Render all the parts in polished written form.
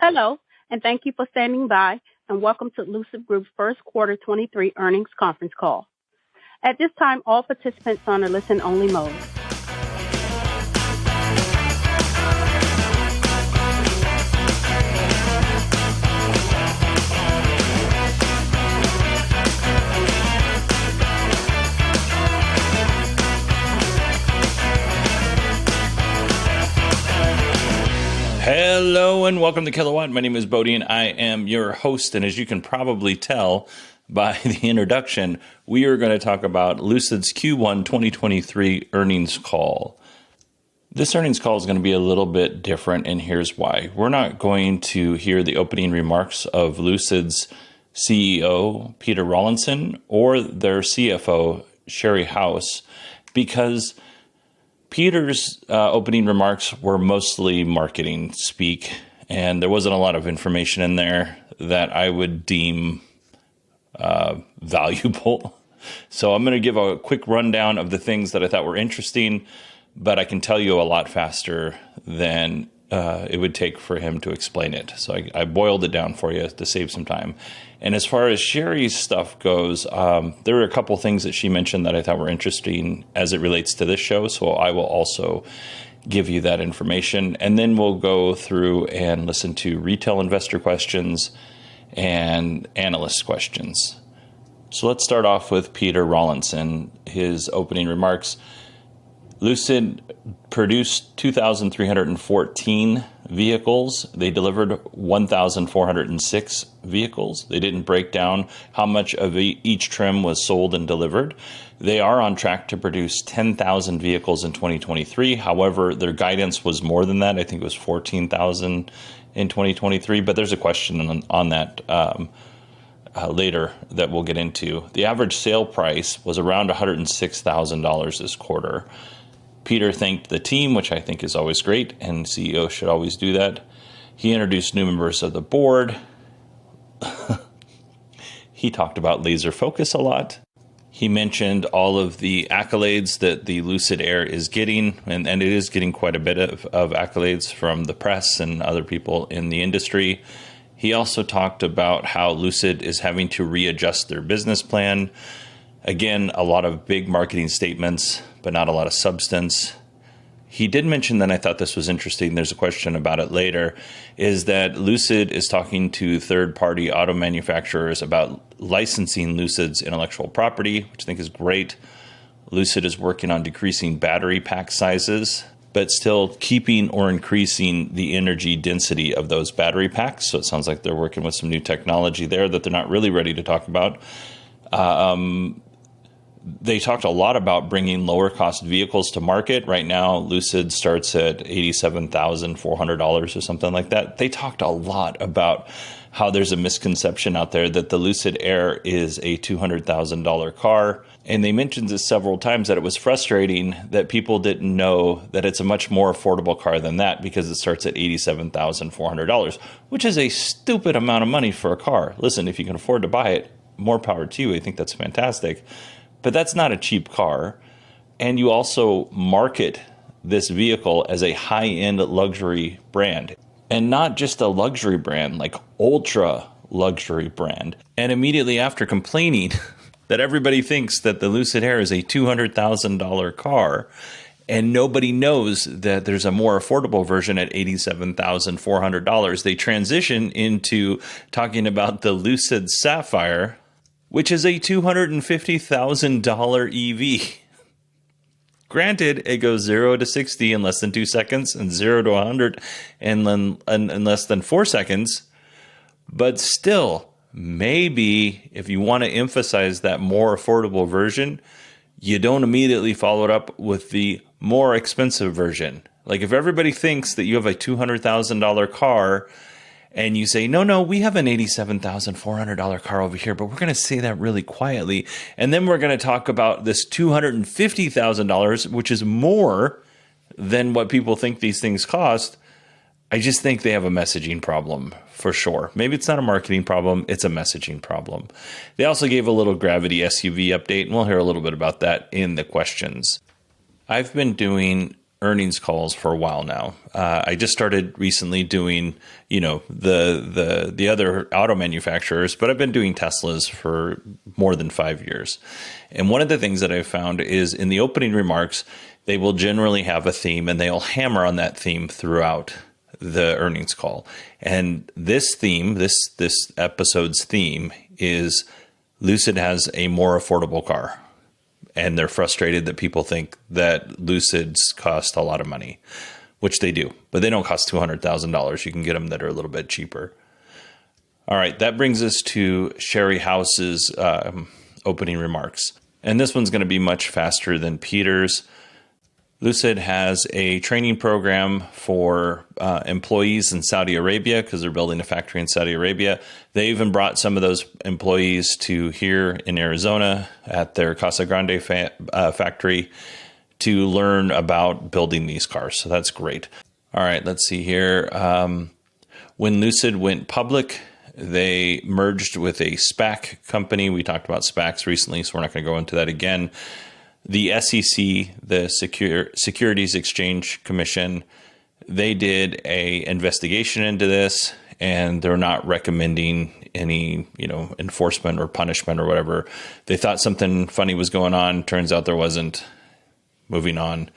Hello, and thank you for standing by, and welcome to Lucid Group's first quarter 23 earnings conference call. At this time, all participants are on a listen-only mode. Hello and welcome to Kilowatt. My name is Bodie and I am your host. And as you can probably tell by the introduction, we are going to talk about Lucid's Q1 2023 earnings call. This earnings call is going to be a little bit different, and here's why. We're not going to hear the opening remarks of Lucid's CEO, Peter Rawlinson, or their CFO, Sherry House, because Peter's opening remarks were mostly marketing speak, and there wasn't a lot of information in there that I would deem valuable. So I'm going to give a quick rundown of the things that I thought were interesting, but I can tell you a lot faster than it would take for him to explain it. So I boiled it down for you to save some time. And as far as Sherry's stuff goes, there were a couple things that she mentioned that I thought were interesting as it relates to this show. So I will also give you that information. And then we'll go through and listen to retail investor questions and analyst questions. So let's start off with Peter Rawlinson, his opening remarks. Lucid produced 2,314 vehicles. They delivered 1,406 vehicles. They didn't break down how much of each trim was sold and delivered. They are on track to produce 10,000 vehicles in 2023. However, their guidance was more than that. I think it was 14,000 in 2023, but there's a question on that later that we'll get into. The average sale price was around $106,000 this quarter. Peter thanked the team, which I think is always great, and CEO should always do that. He introduced new members of the board. He talked about laser focus a lot. He mentioned all of the accolades that the Lucid Air is getting, and it is getting quite a bit of accolades from the press and other people in the industry. He also talked about how Lucid is having to readjust their business plan. Again, a lot of big marketing statements, but not a lot of substance. He did mention, that I thought this was interesting, there's a question about it later, is that Lucid is talking to third-party auto manufacturers about licensing Lucid's intellectual property, which I think is great. Lucid is working on decreasing battery pack sizes, but still keeping or increasing the energy density of those battery packs. So it sounds like they're working with some new technology there that they're not really ready to talk about. They talked a lot about bringing lower cost vehicles to market. Right now, Lucid starts at $87,400 or something like that. They talked a lot about how there's a misconception out there that the Lucid Air is a $200,000 car. And they mentioned this several times, that it was frustrating that people didn't know that it's a much more affordable car than that, because it starts at $87,400, which is a stupid amount of money for a car. Listen, if you can afford to buy it, more power to you. I think that's fantastic. But that's not a cheap car. And you also market this vehicle as a high-end luxury brand. And not just a luxury brand, like ultra luxury brand. And immediately after complaining that everybody thinks that the Lucid Air is a $200,000 car, and nobody knows that there's a more affordable version at $87,400, they transition into talking about the Lucid Sapphire, which is a $250,000 EV. Granted, it goes 0 to 60 in less than 2 seconds and 0 to 100 in less than 4 seconds. But still, maybe if you want to emphasize that more affordable version, you don't immediately follow it up with the more expensive version. Like if everybody thinks that you have a $200,000 car, and you say, no, we have an $87,400 car over here, but we're going to say that really quietly. And then we're going to talk about this $250,000, which is more than what people think these things cost. I just think they have a messaging problem for sure. Maybe it's not a marketing problem. It's a messaging problem. They also gave a little Gravity SUV update, and we'll hear a little bit about that in the questions. I've been doing earnings calls for a while now. I just started recently doing, the other auto manufacturers, but I've been doing Teslas for more than 5 years. And one of the things that I've found is in the opening remarks, they will generally have a theme and they'll hammer on that theme throughout the earnings call. And this theme, this episode's theme is Lucid has a more affordable car. And they're frustrated that people think that Lucids cost a lot of money, which they do, but they don't cost $200,000. You can get them that are a little bit cheaper. All right, that brings us to Sherry House's opening remarks. And this one's going to be much faster than Peter's. Lucid has a training program for employees in Saudi Arabia because they're building a factory in Saudi Arabia. They even brought some of those employees to here in Arizona at their Casa Grande factory to learn about building these cars. So that's great. All right, let's see here. When Lucid went public, they merged with a SPAC company. We talked about SPACs recently, so we're not going to go into that again. The SEC, the Securities Exchange Commission, they did a investigation into this, and they're not recommending any, enforcement or punishment or whatever. They thought something funny was going on. Turns out there wasn't. Moving on.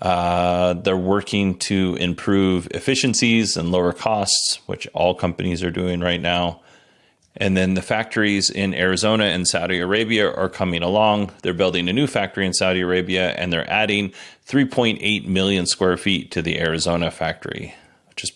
They're working to improve efficiencies and lower costs, which all companies are doing right now. And then the factories in Arizona and Saudi Arabia are coming along. They're building a new factory in Saudi Arabia, and they're adding 3.8 million square feet to the Arizona factory, which is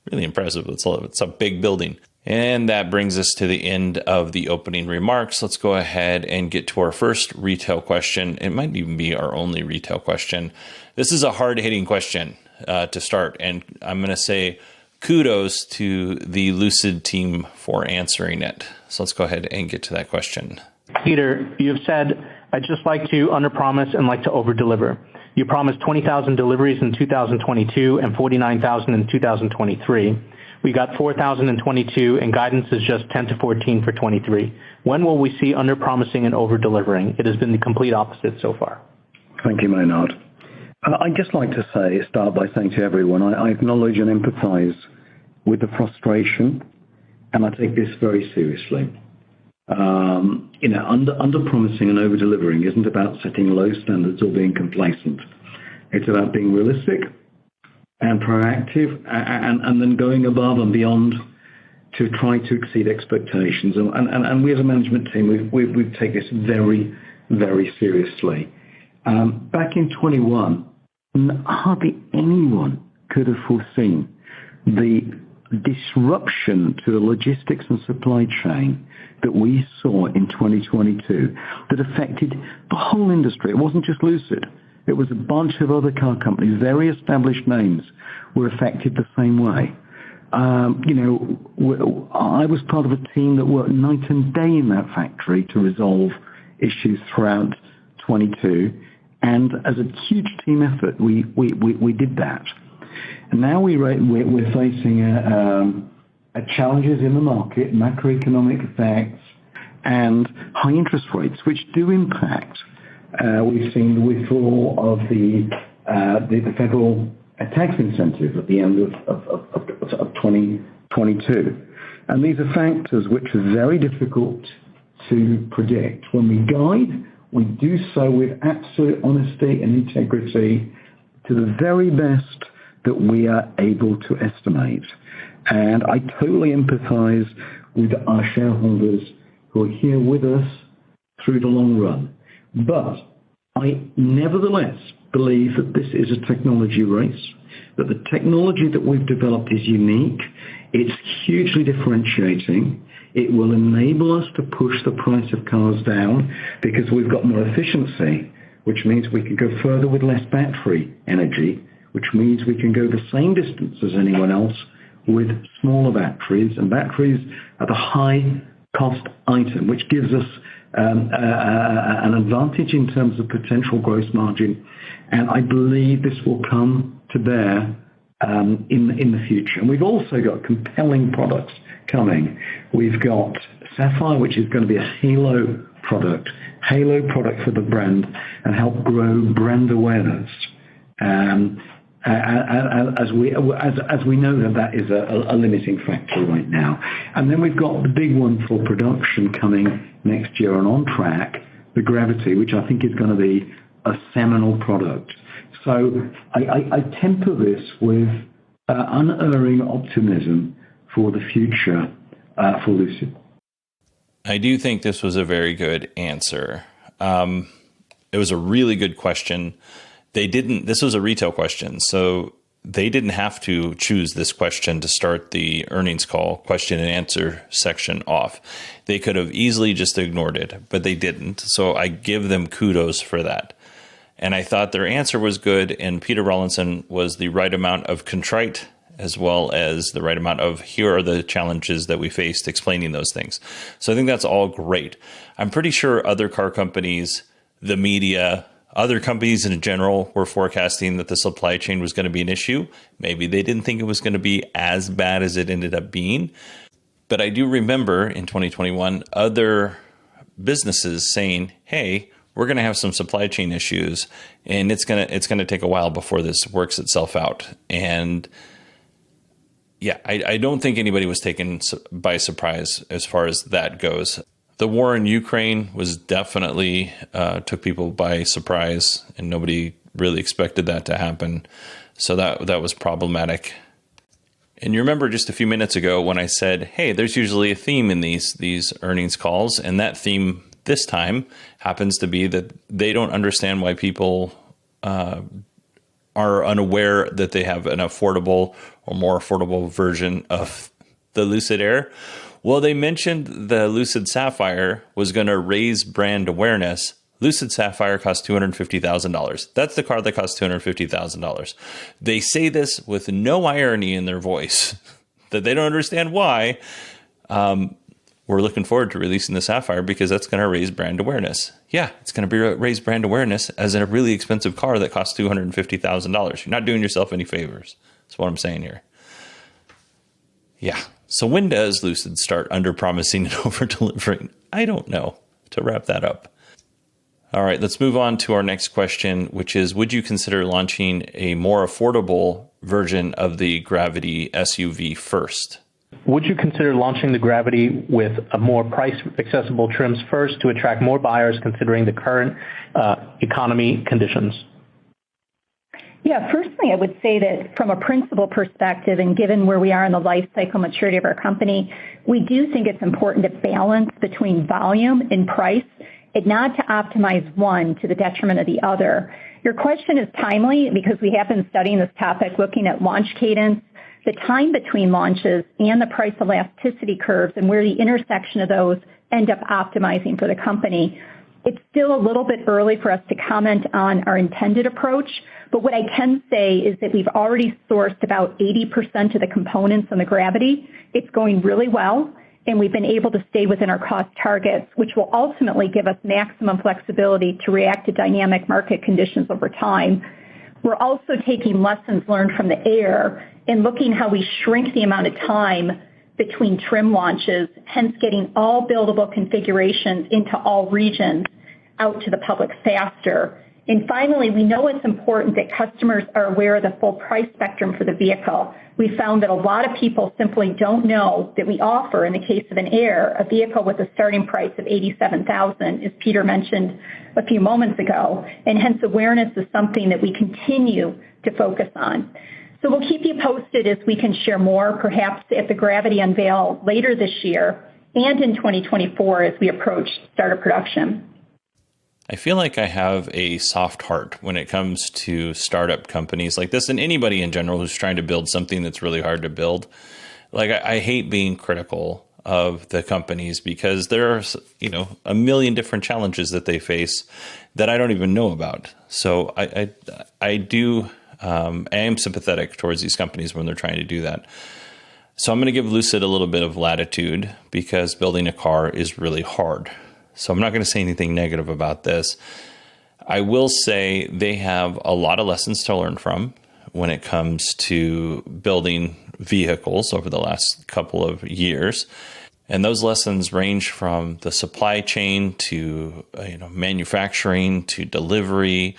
really impressive. It's a big building. And that brings us to the end of the opening remarks. Let's go ahead and get to our first retail question. It might even be our only retail question. This is a hard-hitting question to start, and I'm going to say kudos to the Lucid team for answering it. So let's go ahead and get to that question. Peter, you've said, I'd just like to underpromise and like to overdeliver. You promised 20,000 deliveries in 2022 and 49,000 in 2023. We got 4,022 and guidance is just 10 to 14 for 23. When will we see underpromising and overdelivering? It has been the complete opposite so far. Thank you, Maynard. I'd just like to start by saying to everyone, I acknowledge and empathize with the frustration, and I take this very seriously. Under-promising and over-delivering isn't about setting low standards or being complacent. It's about being realistic and proactive and then going above and beyond to try to exceed expectations. And we as a management team, we take this very, very seriously. Back in 21, hardly anyone could have foreseen the disruption to the logistics and supply chain that we saw in 2022 that affected the whole industry. It wasn't just Lucid. It was a bunch of other car companies, very established names, were affected the same way. I was part of a team that worked night and day in that factory to resolve issues throughout 22. And as a huge team effort, we did that. And now we're facing challenges in the market, macroeconomic effects, and high interest rates, which do impact. We've seen the withdrawal of the federal tax incentive at the end of 2022. And these are factors which are very difficult to predict. When we guide, we do so with absolute honesty and integrity to the very best that we are able to estimate. And I totally empathize with our shareholders who are here with us through the long run. But I nevertheless believe that this is a technology race, that the technology that we've developed is unique, it's hugely differentiating. It will enable us to push the price of cars down because we've got more efficiency, which means we can go further with less battery energy, which means we can go the same distance as anyone else with smaller batteries, and batteries are the high cost item, which gives us an advantage in terms of potential gross margin. And I believe this will come to bear in the future. And we've also got compelling products coming. We've got Sapphire, which is going to be a halo product for the brand and help grow brand awareness. as we know that is a limiting factor right now. And then we've got the big one for production coming next year and on track, the Gravity, which I think is going to be a seminal product. So I temper this with unerring optimism for the future for Lucid. I do think this was a very good answer. It was a really good question. This was a retail question, so they didn't have to choose this question to start the earnings call question and answer section off. They could have easily just ignored it, but they didn't. So I give them kudos for that. And I thought their answer was good, and Peter Rawlinson was the right amount of contrite as well as the right amount of here are the challenges that we faced explaining those things. So I think that's all great. I'm pretty sure other car companies, the media, other companies in general were forecasting that the supply chain was going to be an issue. Maybe they didn't think it was going to be as bad as it ended up being. But I do remember in 2021, other businesses saying, hey, we're going to have some supply chain issues and it's going to take a while before this works itself out. And yeah, I don't think anybody was taken by surprise as far as that goes. The war in Ukraine was definitely took people by surprise, and nobody really expected that to happen. So that was problematic. And you remember just a few minutes ago when I said, hey, there's usually a theme in these earnings calls, and that theme this time happens to be that they don't understand why people are unaware that they have an affordable or more affordable version of the Lucid Air. Well, they mentioned the Lucid Sapphire was going to raise brand awareness. Lucid Sapphire costs $250,000. That's the car that costs $250,000. They say this with no irony in their voice, that they don't understand why. We're looking forward to releasing the Sapphire because that's going to raise brand awareness. Yeah, it's going to raise brand awareness as in a really expensive car that costs $250,000. You're not doing yourself any favors. That's what I'm saying here. Yeah. So when does Lucid start under-promising and over-delivering? I don't know, to wrap that up. All right, let's move on to our next question, which is, would you consider launching a more affordable version of the Gravity SUV first? Would you consider launching the Gravity with a more price-accessible trims first to attract more buyers considering the current economy conditions? Yeah, firstly, I would say that from a principal perspective and given where we are in the life cycle maturity of our company, we do think it's important to balance between volume and price and not to optimize one to the detriment of the other. Your question is timely because we have been studying this topic, looking at launch cadence, the time between launches, and the price elasticity curves and where the intersection of those end up optimizing for the company. It's still a little bit early for us to comment on our intended approach, but what I can say is that we've already sourced about 80% of the components on the Gravity. It's going really well, and we've been able to stay within our cost targets, which will ultimately give us maximum flexibility to react to dynamic market conditions over time. We're also taking lessons learned from the Air and looking how we shrink the amount of time between trim launches, hence getting all buildable configurations into all regions out to the public faster. And finally, we know it's important that customers are aware of the full price spectrum for the vehicle. We found that a lot of people simply don't know that we offer, in the case of an Air, a vehicle with a starting price of $87,000, as Peter mentioned a few moments ago, and hence awareness is something that we continue to focus on. So we'll keep you posted as we can share more, perhaps at the Gravity unveil later this year and in 2024 as we approach start of production. I feel like I have a soft heart when it comes to startup companies like this and anybody in general who's trying to build something that's really hard to build. Like I hate being critical of the companies because there are, a million different challenges that they face that I don't even know about. So I am sympathetic towards these companies when they're trying to do that. So I'm going to give Lucid a little bit of latitude because building a car is really hard. So I'm not going to say anything negative about this. I will say they have a lot of lessons to learn from when it comes to building vehicles over the last couple of years. And those lessons range from the supply chain to manufacturing to delivery.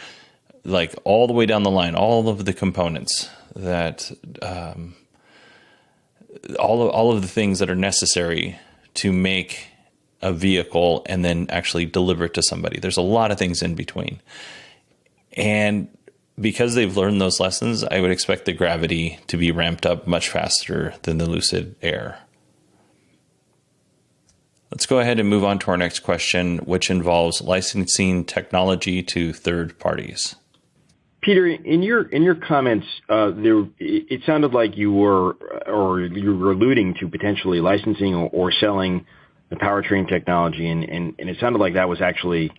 like all the way down the line, all of the components that, all of the things that are necessary to make a vehicle and then actually deliver it to somebody. There's a lot of things in between. And because they've learned those lessons, I would expect the Gravity to be ramped up much faster than the Lucid Air. Let's go ahead and move on to our next question, which involves licensing technology to third parties. Peter, in your comments, it sounded like you were alluding to potentially licensing or selling the powertrain technology, and it sounded like that was actually,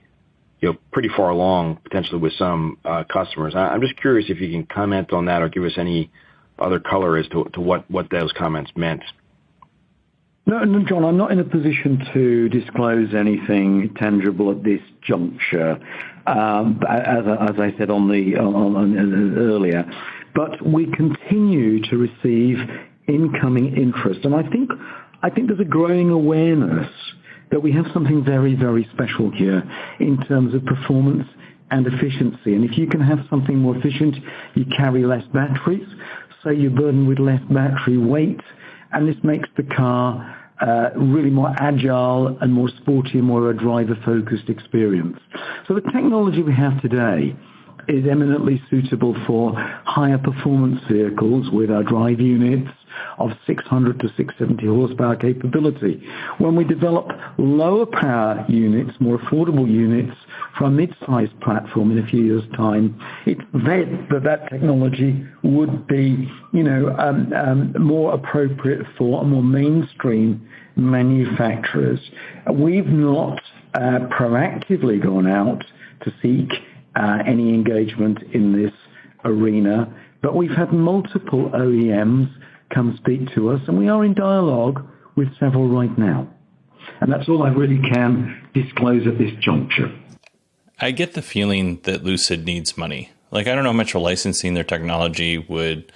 pretty far along potentially with some customers. I'm just curious if you can comment on that or give us any other color as to what those comments meant. No, John, I'm not in a position to disclose anything tangible at this juncture, as I said earlier. But we continue to receive incoming interest, and I think there's a growing awareness that we have something very, very special here in terms of performance and efficiency. And if you can have something more efficient, you carry less batteries, so you're burdened with less battery weight, and this makes the car really more agile and more sporty, more a driver-focused experience. So the technology we have today is eminently suitable for higher performance vehicles with our drive units of 600 to 670 horsepower capability. When we develop lower power units, more affordable units for a mid-sized platform in a few years' time, it's that technology would be, more appropriate for more mainstream manufacturers. We've not proactively gone out to seek any engagement in this arena, but we've had multiple OEMs come speak to us, and we are in dialogue with several right now. And that's all I really can disclose at this juncture. I get the feeling that Lucid needs money. Like, I don't know how much licensing their technology would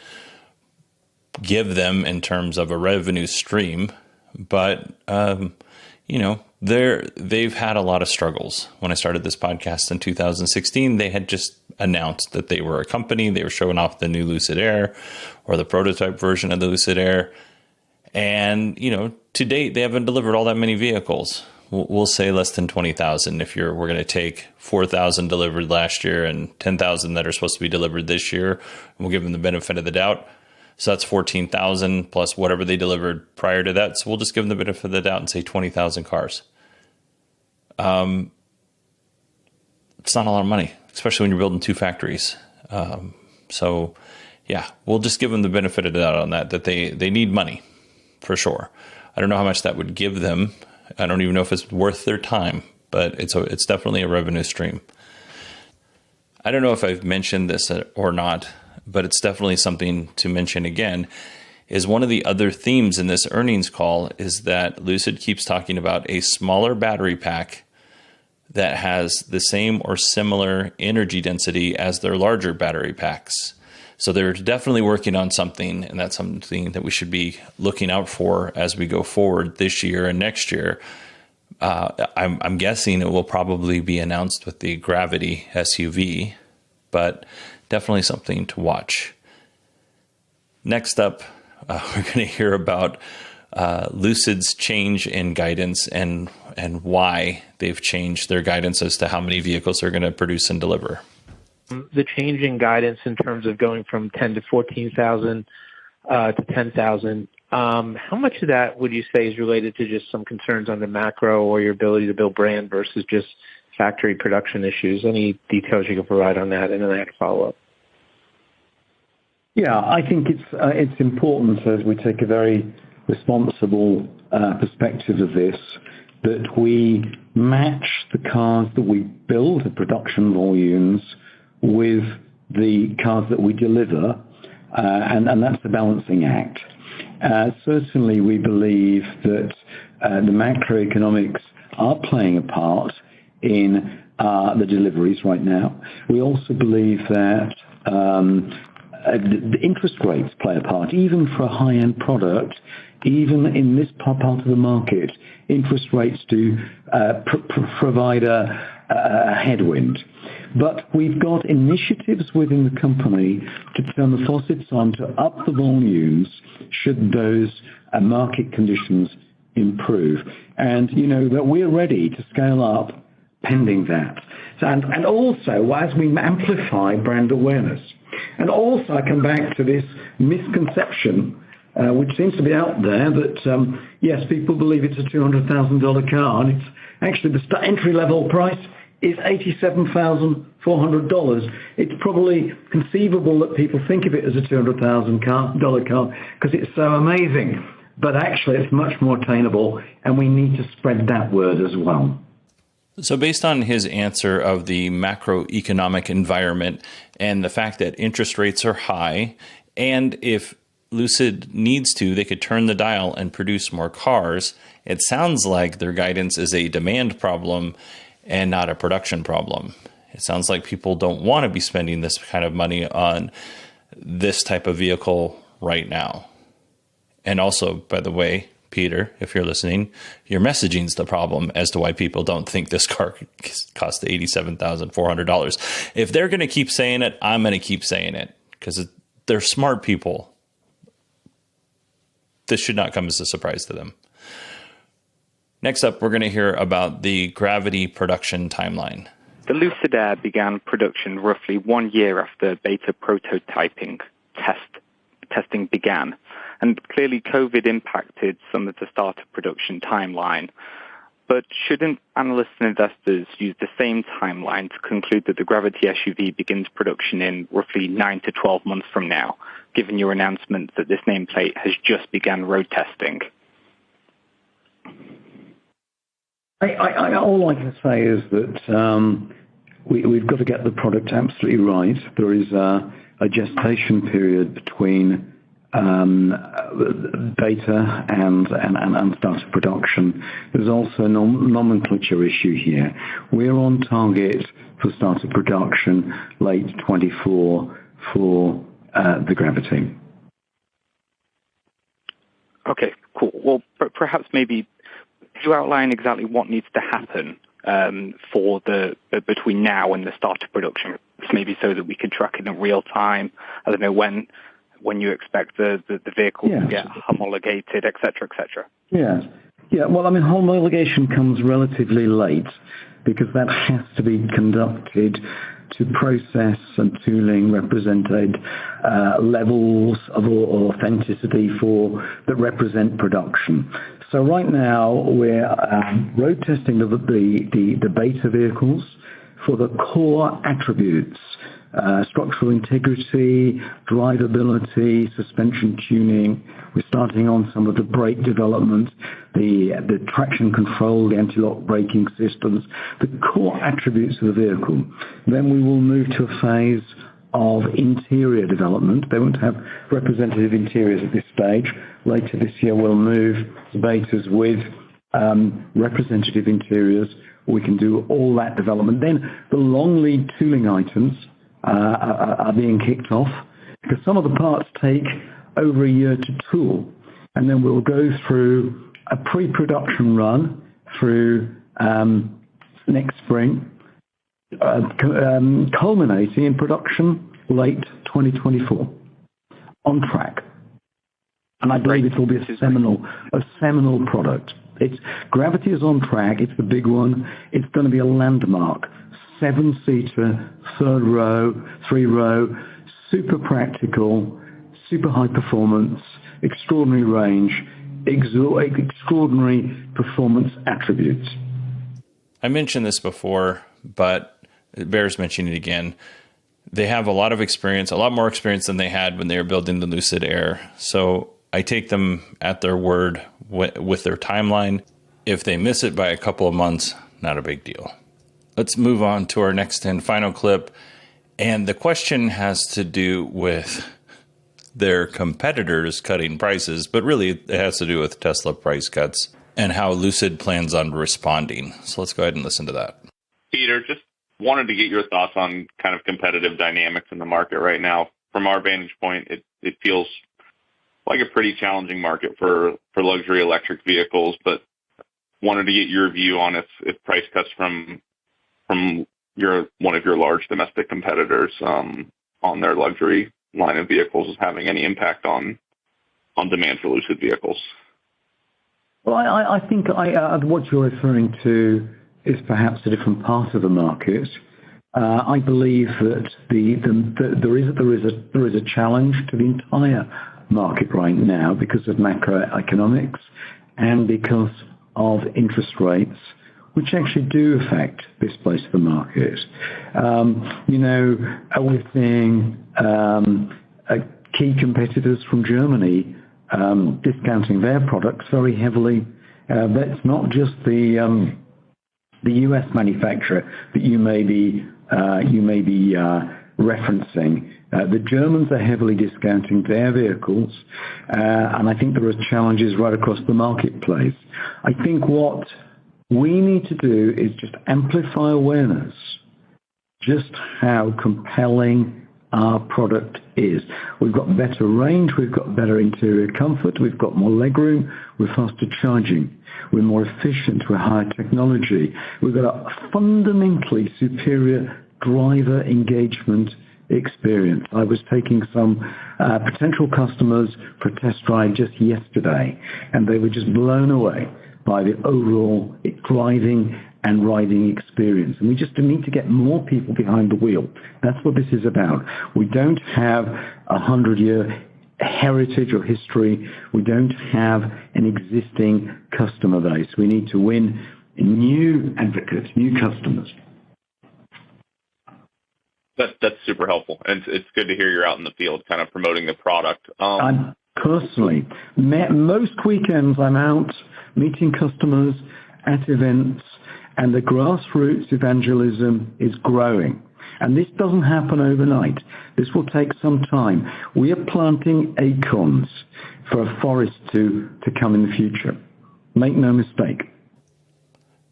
give them in terms of a revenue stream, but, they've had a lot of struggles. When I started this podcast in 2016, they had just announced that they were a company. They were showing off the new Lucid Air or the prototype version of the Lucid Air. And, to date, they haven't delivered all that many vehicles. We'll say less than 20,000 we're going to take 4,000 delivered last year and 10,000 that are supposed to be delivered this year. We'll give them the benefit of the doubt. So that's 14,000 plus whatever they delivered prior to that. So we'll just give them the benefit of the doubt and say 20,000 cars. It's not a lot of money, especially when you're building two factories. So yeah, we'll just give them the benefit of the doubt on that they need money for sure. I don't know how much that would give them. I don't even know if it's worth their time, but it's definitely a revenue stream. I don't know if I've mentioned this or not, but it's definitely something to mention again, is one of the other themes in this earnings call is that Lucid keeps talking about a smaller battery pack that has the same or similar energy density as their larger battery packs. So they're definitely working on something, and that's something that we should be looking out for as we go forward this year and next year. I'm guessing it will probably be announced with the Gravity SUV, but definitely something to watch. Next up, we're going to hear about Lucid's change in guidance and why they've changed their guidance as to how many vehicles they're going to produce and deliver. The change in guidance in terms of going from 10 to 14,000 to 10,000, how much of that would you say is related to just some concerns on the macro or your ability to build brand versus just factory production issues? Any details you can provide on that? And then I have a follow-up. Yeah, I think it's important as we take a very responsible perspective of this, that we match the cars that we build, the production volumes, with the cars that we deliver, and that's the balancing act. Certainly we believe that the macroeconomics are playing a part in the deliveries right now. We also believe that the interest rates play a part, even for a high-end product. Even in this part of the market, interest rates do provide a a headwind. But we've got initiatives within the company to turn the faucets on to up the volumes should those market conditions improve. And, that we're ready to scale up pending that. And also, as we amplify brand awareness. And also, I come back to this misconception, which seems to be out there, that, yes, people believe it's a $200,000 car, and it's actually the entry-level price is $87,400. It's probably conceivable that people think of it as a $200,000 car because it's so amazing. But actually, it's much more attainable, and we need to spread that word as well. So based on his answer of the macroeconomic environment and the fact that interest rates are high, and if Lucid needs to, they could turn the dial and produce more cars, it sounds like their guidance is a demand problem and not a production problem. It sounds like people don't want to be spending this kind of money on this type of vehicle right now. And also, by the way, Peter, if you're listening, your messaging's the problem as to why people don't think this car cost $87,400. If they're going to keep saying it, I'm going to keep saying it because they're smart people. This should not come as a surprise to them. Next up, we're going to hear about the Gravity production timeline. The Lucid Air began production roughly 1 year after beta prototyping testing began. And clearly COVID impacted some of the start of production timeline. But shouldn't analysts and investors use the same timeline to conclude that the Gravity SUV begins production in roughly 9 to 12 months from now, given your announcement that this nameplate has just begun road testing? All I can say is that we've got to get the product absolutely right. There is a gestation period between beta and start of production. There's also a nomenclature issue here. We're on target for start of production late 24 for the Gravity. Okay, cool. Well, perhaps maybe you outline exactly what needs to happen for the between now and the start of production, maybe so that we can track it in real time. I don't know when you expect the vehicle to get homologated, et cetera, et cetera. Yeah. Well, I mean, homologation comes relatively late because that has to be conducted to process and tooling represented levels of authenticity that represent production. So right now we're road testing the beta vehicles for the core attributes, structural integrity, drivability, suspension tuning. We're starting on some of the brake development, the traction control, the anti-lock braking systems, the core attributes of the vehicle. Then we will move to a phase of interior development. They won't have representative interiors at this stage. Later this year we'll move to betas with representative interiors. We can do all that development. Then the long lead tooling items are being kicked off because some of the parts take over a year to tool. And then we'll go through a pre-production run through next spring, culminating in production late 2024 on track. And I believe it will be a seminal product. Gravity is on track. It's the big one. It's going to be a landmark. 7-seater, 3-row, super practical, super high performance, extraordinary range, extraordinary performance attributes. I mentioned this before, but it bears mentioning it again. They have a lot of experience, a lot more experience than they had when they were building the Lucid Air. So I take them at their word with their timeline. If they miss it by a couple of months, not a big deal. Let's move on to our next and final clip. And the question has to do with their competitors cutting prices, but really it has to do with Tesla price cuts and how Lucid plans on responding. So let's go ahead and listen to that. Peter, just wanted to get your thoughts on kind of competitive dynamics in the market right now. From our vantage point, it feels like a pretty challenging market for luxury electric vehicles, but wanted to get your view on if price cuts from from one of your large domestic competitors on their luxury line of vehicles is having any impact on demand for Lucid vehicles. Well, I think what you're referring to is perhaps a different part of the market. I believe that there is a challenge to the entire market right now because of macroeconomics and because of interest rates, which actually do affect this place of the market. We're seeing key competitors from Germany discounting their products very heavily. That's not just the U.S. manufacturer that you may be referencing. The Germans are heavily discounting their vehicles, and I think there are challenges right across the marketplace. I think what we need to do is just amplify awareness just how compelling our product is. We've got better range, we've got better interior comfort, we've got more legroom, we're faster charging, we're more efficient, we're higher technology. We've got a fundamentally superior driver engagement experience. I was taking some potential customers for a test drive just yesterday, and they were just blown away by the overall driving and riding experience. And we just need to get more people behind the wheel. That's what this is about. We don't have 100-year heritage or history. We don't have an existing customer base. We need to win new advocates, new customers. That's super helpful. And it's good to hear you're out in the field kind of promoting the product. I'm personally, most weekends I'm out meeting customers at events, and the grassroots evangelism is growing. And this doesn't happen overnight. This will take some time. We are planting acorns for a forest to come in the future. Make no mistake.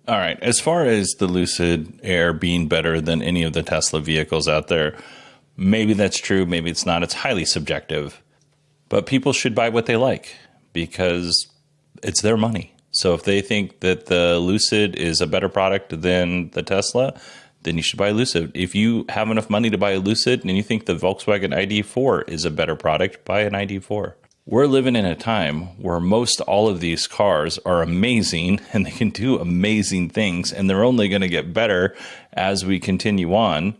All right. As far as the Lucid Air being better than any of the Tesla vehicles out there, maybe that's true, maybe it's not. It's highly subjective. But people should buy what they like because it's their money. So if they think that the Lucid is a better product than the Tesla, then you should buy a Lucid. If you have enough money to buy a Lucid and you think the Volkswagen ID.4 is a better product, buy an ID.4. We're living in a time where most all of these cars are amazing and they can do amazing things, and they're only going to get better as we continue on.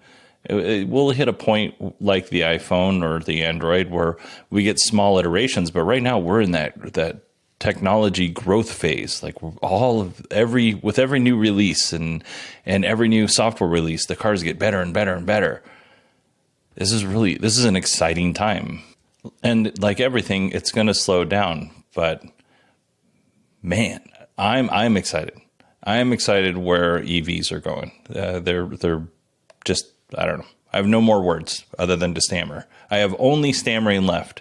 We'll hit a point like the iPhone or the Android where we get small iterations, but right now we're in that technology growth phase. Like with every new release and every new software release, the cars get better and better and better. This is an exciting time. And like everything, it's going to slow down, but man, I'm excited. I am excited where EVs are going. They're just, I don't know. I have no more words other than to stammer. I have only stammering left.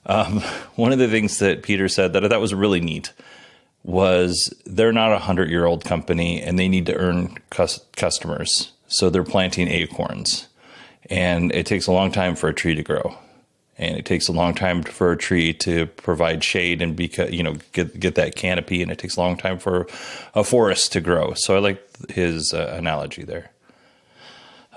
One of the things that Peter said that I thought was really neat was they're not a 100-year-old company and they need to earn customers. So they're planting acorns, and it takes a long time for a tree to grow. And it takes a long time for a tree to provide shade and get that canopy, and it takes a long time for a forest to grow. So I like his analogy there.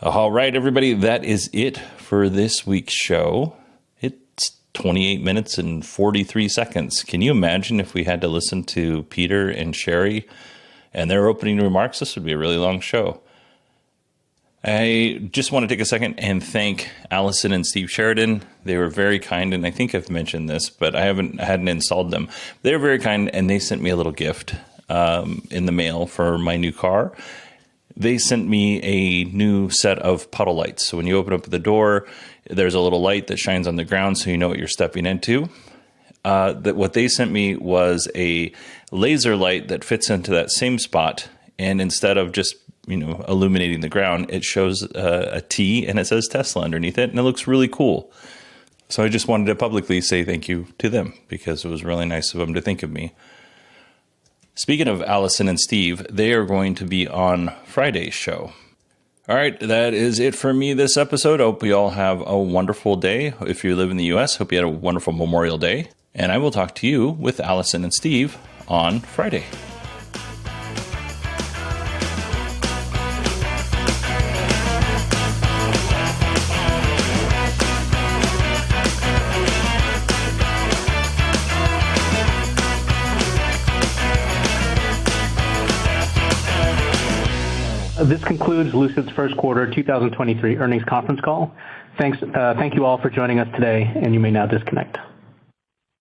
All right, everybody, that is it for this week's show. It's 28 minutes and 43 seconds. Can you imagine if we had to listen to Peter and Sherry and their opening remarks? This would be a really long show. I just want to take a second and thank Allison and Steve Sheridan. They were very kind, and I think I've mentioned this, but I hadn't installed them. They were very kind, and they sent me a little gift in the mail for my new car. They sent me a new set of puddle lights. So when you open up the door, there's a little light that shines on the ground so you know what you're stepping into. What they sent me was a laser light that fits into that same spot, and instead of just illuminating the ground, it shows a T and it says Tesla underneath it, and it looks really cool. So I just wanted to publicly say thank you to them because it was really nice of them to think of me. Speaking of Allison and Steve, they are going to be on Friday's show. All right, that is it for me this episode. I hope you all have a wonderful day. If you live in the U.S., hope you had a wonderful Memorial Day. And I will talk to you with Allison and Steve on Friday. This concludes Lucid's first quarter 2023 earnings conference call. Thank you all for joining us today, and you may now disconnect.